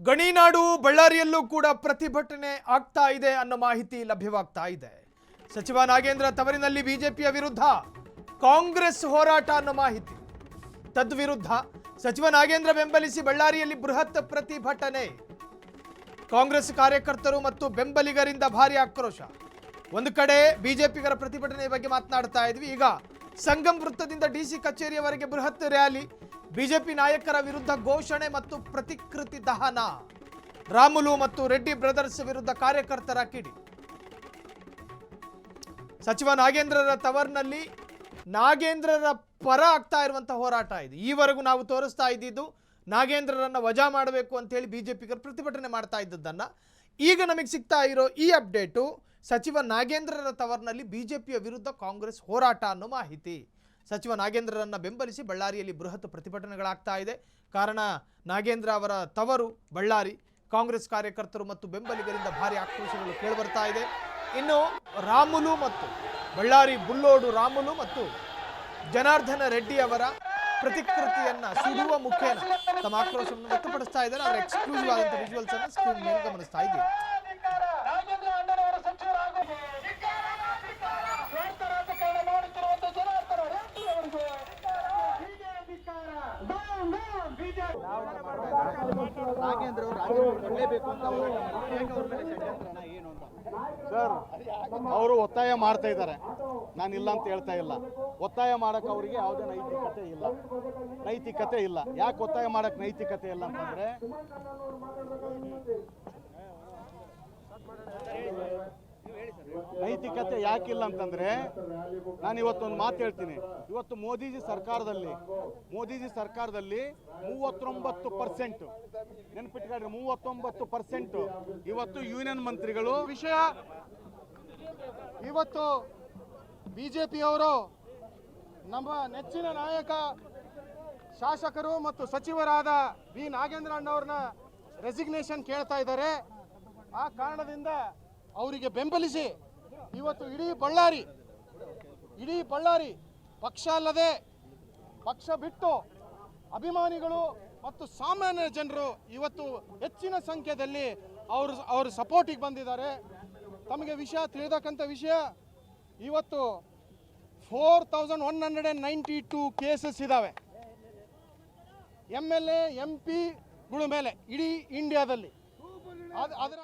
ಗಣಿನಾಡು ಬಳ್ಳಾರಿಯಲ್ಲೂ ಕೂಡ ಪ್ರತಿಭಟನೆ ಆಗ್ತಾ ಇದೆ ಅನ್ನೋ ಮಾಹಿತಿ ಲಭ್ಯವಾಗ್ತಾ ಇದೆ. ಸಚಿವ ನಾಗೇಂದ್ರ ತವರಿನಲ್ಲಿ ಬಿಜೆಪಿಯ ವಿರುದ್ಧ ಕಾಂಗ್ರೆಸ್ ಹೋರಾಟ ಅನ್ನೋ ಮಾಹಿತಿ. ತದ್ವಿರುದ್ಧ ಸಚಿವ ನಾಗೇಂದ್ರ ಬೆಂಬಲಿಸಿ ಬಳ್ಳಾರಿಯಲ್ಲಿ ಬೃಹತ್ ಪ್ರತಿಭಟನೆ. ಕಾಂಗ್ರೆಸ್ ಕಾರ್ಯಕರ್ತರು ಮತ್ತು ಬೆಂಬಲಿಗರಿಂದ ಭಾರಿ ಆಕ್ರೋಶ. ಒಂದು ಕಡೆ ಬಿಜೆಪಿಗರ ಪ್ರತಿಭಟನೆ ಬಗ್ಗೆ ಮಾತನಾಡ್ತಾ ಇದ್ವಿ. ಈಗ ಸಂಗಮ್ ವೃತ್ತದಿಂದ ಡಿಸಿ ಕಚೇರಿಯವರೆಗೆ ಬೃಹತ್ ರ್ಯಾಲಿ. ಬಿಜೆಪಿ ನಾಯಕರ ವಿರುದ್ಧ ಘೋಷಣೆ ಮತ್ತು ಪ್ರತಿಕೃತಿ ದಹನ. ರಾಮುಲು ಮತ್ತು ರೆಡ್ಡಿ ಬ್ರದರ್ಸ್ ವಿರುದ್ಧ ಕಾರ್ಯಕರ್ತರ ಕಿಡಿ. ಸಚಿವ ನಾಗೇಂದ್ರರ ತವರ್ನಲ್ಲಿ ನಾಗೇಂದ್ರರ ಪರ ಆಗ್ತಾ ಇರುವಂತಹ ಹೋರಾಟ ಇದೆ. ಈವರೆಗೂ ನಾವು ತೋರಿಸ್ತಾ ಇದ್ದಿದ್ದು ನಾಗೇಂದ್ರರನ್ನ ವಜಾ ಮಾಡಬೇಕು ಅಂತ ಹೇಳಿ ಬಿಜೆಪಿಗರು ಪ್ರತಿಭಟನೆ ಮಾಡ್ತಾ ಇದ್ದದ್ದನ್ನ. ಈಗ ನಮಗೆ ಸಿಗ್ತಾ ಇರೋ ಈ ಅಪ್ಡೇಟು ಸಚಿವ ನಾಗೇಂದ್ರರ ತವರ್ನಲ್ಲಿ ಬಿಜೆಪಿಯ ವಿರುದ್ಧ ಕಾಂಗ್ರೆಸ್ ಹೋರಾಟ ಅನ್ನೋ ಮಾಹಿತಿ. ಸಚಿವ ನಾಗೇಂದ್ರರನ್ನ ಬೆಂಬಲಿಸಿ ಬಳ್ಳಾರಿಯಲ್ಲಿ ಬೃಹತ್ ಪ್ರತಿಭಟನೆಗಳಾಗ್ತಾ ಇದೆ. ಕಾರಣ ನಾಗೇಂದ್ರ ಅವರ ತವರು ಬಳ್ಳಾರಿ. ಕಾಂಗ್ರೆಸ್ ಕಾರ್ಯಕರ್ತರು ಮತ್ತು ಬೆಂಬಲಿಗರಿಂದ ಭಾರಿ ಆಕ್ರೋಶಗಳು ಕೇಳಿಬರ್ತಾ ಇದೆ. ಇನ್ನು ರಾಮುಲು ಮತ್ತು ಬಳ್ಳಾರಿ ಬುಲ್ಲೋಡು ರಾಮುಲು ಮತ್ತು ಜನಾರ್ದನ ರೆಡ್ಡಿ ಅವರ ಪ್ರತಿಕೃತಿಯನ್ನ ಸುಡುವ ಮುಖೇನ ತಮ್ಮ ಆಕ್ರೋಶವನ್ನು ವ್ಯಕ್ತಪಡಿಸ್ತಾ ಇದ್ದಾರೆ. ಅದರ ಎಕ್ಸ್ಕ್ಲೂಸಿವ್ ಆದಂತಹ ವಿಜುವಲ್ಸ್ ಅನ್ನು ಸ್ಕ್ರೀನ್ ಮೇಲೆ ಗಮನಿಸ್ತಾ ಇದ್ದೀವಿ. ಸರ್, ಅವರು ಒತ್ತಾಯ ಮಾಡ್ತಾ ಇದ್ದಾರೆ, ನಾನು ಇಲ್ಲ ಅಂತ ಹೇಳ್ತಾ ಇಲ್ಲ. ಒತ್ತಾಯ ಮಾಡಕ್ಕೆ ಅವರಿಗೆ ಯಾವುದೇ ನೈತಿಕತೆ ಇಲ್ಲ. ಯಾಕೆ ಒತ್ತಾಯ ಮಾಡಕ್ಕೆ ನೈತಿಕತೆ ಇಲ್ಲ ಅಂತಂದ್ರೆ, ನೈತಿಕತೆ ಯಾಕಿಲ್ಲ ಅಂತಂದ್ರೆ, ನಾನು ಇವತ್ತೊಂದು ಮಾತು ಹೇಳ್ತೀನಿ. ಇವತ್ತು ಮೋದಿಜಿ ಸರ್ಕಾರದಲ್ಲಿ 39%, ನೆನಪಿಟ್ಕೊಂಡ್ರೆ 39% ಇವತ್ತು ಯೂನಿಯನ್ ಮಂತ್ರಿಗಳು. ವಿಷಯ ಇವತ್ತು ಬಿಜೆಪಿಯವರು ನಮ್ಮ ನೆಚ್ಚಿನ ನಾಯಕ ಶಾಸಕರು ಮತ್ತು ಸಚಿವರಾದ ಬಿ ನಾಗೇಂದ್ರ ಅಣ್ಣವ್ರನ್ನ ರೆಸಿಗ್ನೇಷನ್ ಕೇಳ್ತಾ ಇದ್ದಾರೆ. ಆ ಕಾರಣದಿಂದ ಅವರಿಗೆ ಬೆಂಬಲಿಸಿ ಇವತ್ತು ಇಡೀ ಬಳ್ಳಾರಿ ಪಕ್ಷ ಅಲ್ಲದೆ ಪಕ್ಷ ಬಿಟ್ಟು ಅಭಿಮಾನಿಗಳು ಮತ್ತು ಸಾಮಾನ್ಯ ಜನರು ಇವತ್ತು ಹೆಚ್ಚಿನ ಸಂಖ್ಯೆಯಲ್ಲಿ ಅವರು ಸಪೋರ್ಟಿಗೆ ಬಂದಿದ್ದಾರೆ. ತಮಗೆ ವಿಷಯ ತಿಳಿದಕ್ಕಂಥ ವಿಷಯ, ಇವತ್ತು 4192 ಕೇಸಸ್ ಇದ್ದಾವೆ MLA MP ಗಳ ಮೇಲೆ ಇಡೀ ಇಂಡಿಯಾದಲ್ಲಿ. ಅದರ